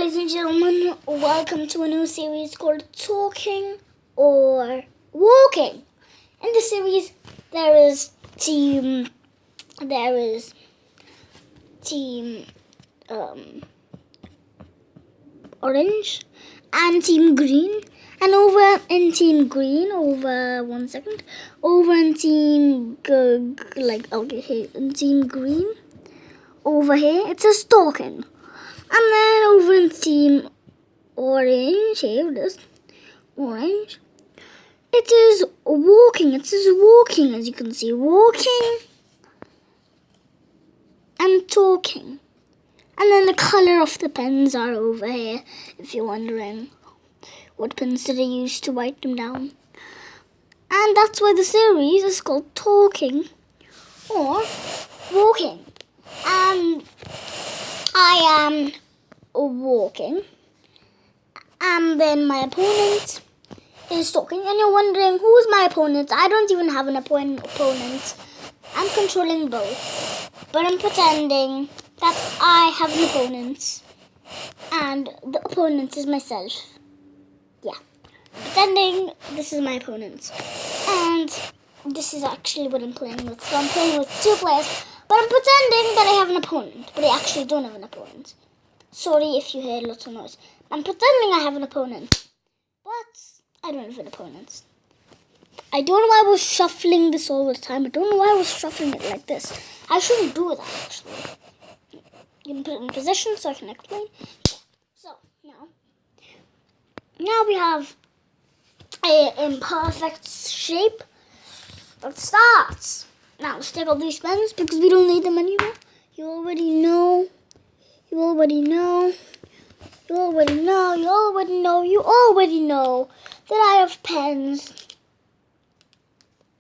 ladies and gentlemen, welcome to a new series called Talking or Walking. In this series, there is team orange and team green, and over in team green, over in team in team green, over here it says talking. And then over in team orange, here it is, orange, it is walking. It says walking, as you can see, walking and talking. And then the colour of the pens are over here, if you're wondering what pens did I use to write them down. And that's why the series is called Talking or Walking. And I am walking, and then my opponent is talking, and you're wondering, who's my opponent? I don't even have an opponent. I'm controlling both, but I'm pretending that I have an opponent, and the opponent is myself. Yeah, I'm pretending this is my opponent, and this is actually what I'm playing with. So I'm playing with two players, but I'm pretending that I have an opponent, but I actually don't have an opponent. Sorry if you hear lots of noise. I'm pretending I have an opponent, but I don't have an opponent. I don't know why I was shuffling this all the time. I don't know why I was shuffling it like this. I shouldn't do that, actually. You can put it in position so I can explain. So, now we have a imperfect shape. Let's start. Now, let's take all these pens because we don't need them anymore. You already know that I have pens.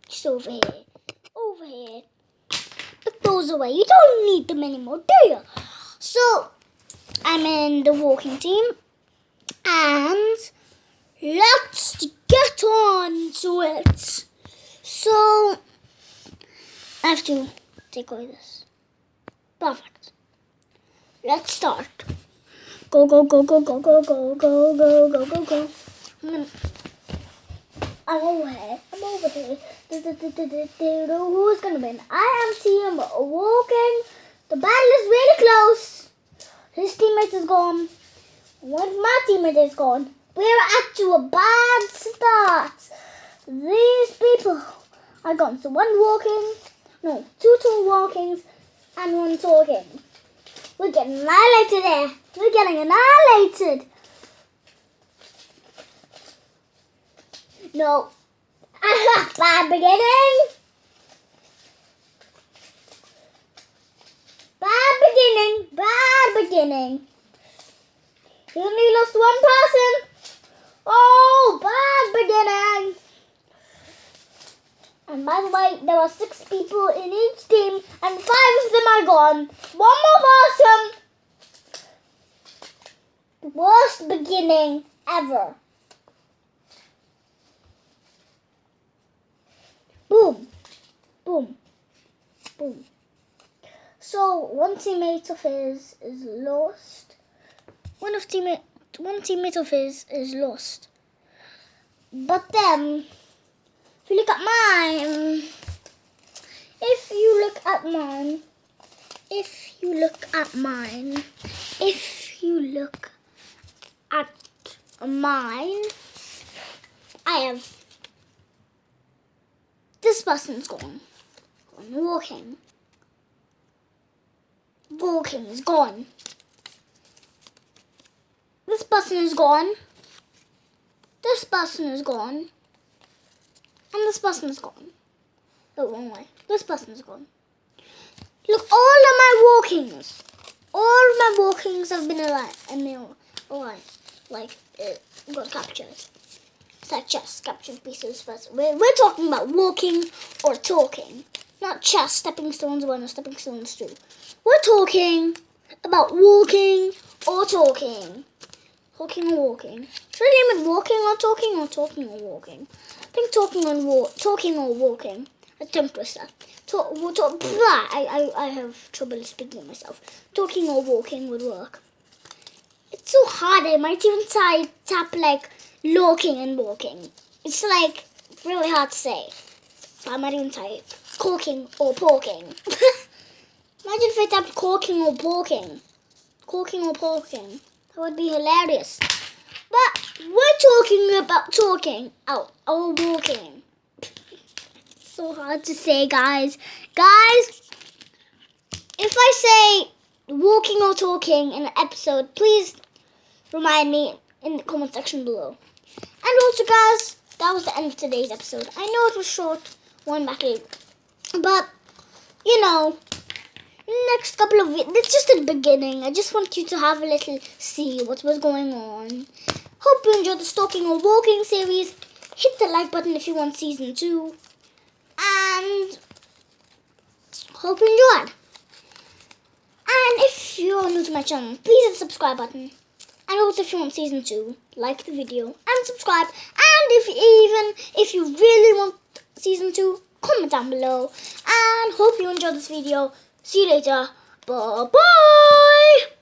Just over here. Put those away. You don't need them anymore, do you? So, I'm in the walking team, and let's get on to it. So, I have to take away this. Perfect. Let's start. Go. I'm over here. Who's gonna win? I am team walking. The battle is really close. His teammate is gone. One of my teammates is gone. We're up to a bad start. These people are gone. So two walkings and one talking. We're getting annihilated there. We're getting annihilated. No. Bad beginning. Bad beginning. He only lost one person. Oh, bad beginning. And by the way, there are 6 people in each team, and 5 of them are gone. One more person. The worst beginning ever. Boom. So one teammate of his is lost. One teammate of his is lost. But then, if you look at mine, if you look at mine, I have, this person's gone. Walking is gone. This person is gone. This person is gone. And this person is gone. The wrong way. This person is gone. Look, all of my walkings have been alive. Got captured. It's just captured pieces, but we're talking about walking or talking. Not chess, stepping stones 1 or stepping stones 2. We're talking about walking or talking. Talking or walking. Should I name it walking or talking or walking? I think talking or walking. Let's tongue twister. I have trouble speaking myself. Talking or walking would work. It's so hard. I might even tap like looking and walking. It's like really hard to say. I might even type corking or porking. Imagine if I tapped corking or porking. Corking or porking. That would be hilarious. But we're talking about talking or walking. So hard to say, guys. Guys, if I say walking or talking in an episode, please remind me in the comment section below. And also, guys, that was the end of today's episode. I know it was short, one battle, but you know, next couple of weeks, it's just the beginning. I just want you to have a little see what was going on. Hope you enjoyed the stalking or walking series. Hit the like button if you want season 2, and hope you enjoyed. And if you're new to my channel, please hit the subscribe button. And also, if you want season 2, like the video and subscribe. And if you really want season 2, comment down below. And hope you enjoyed this video. See you later. Bye bye.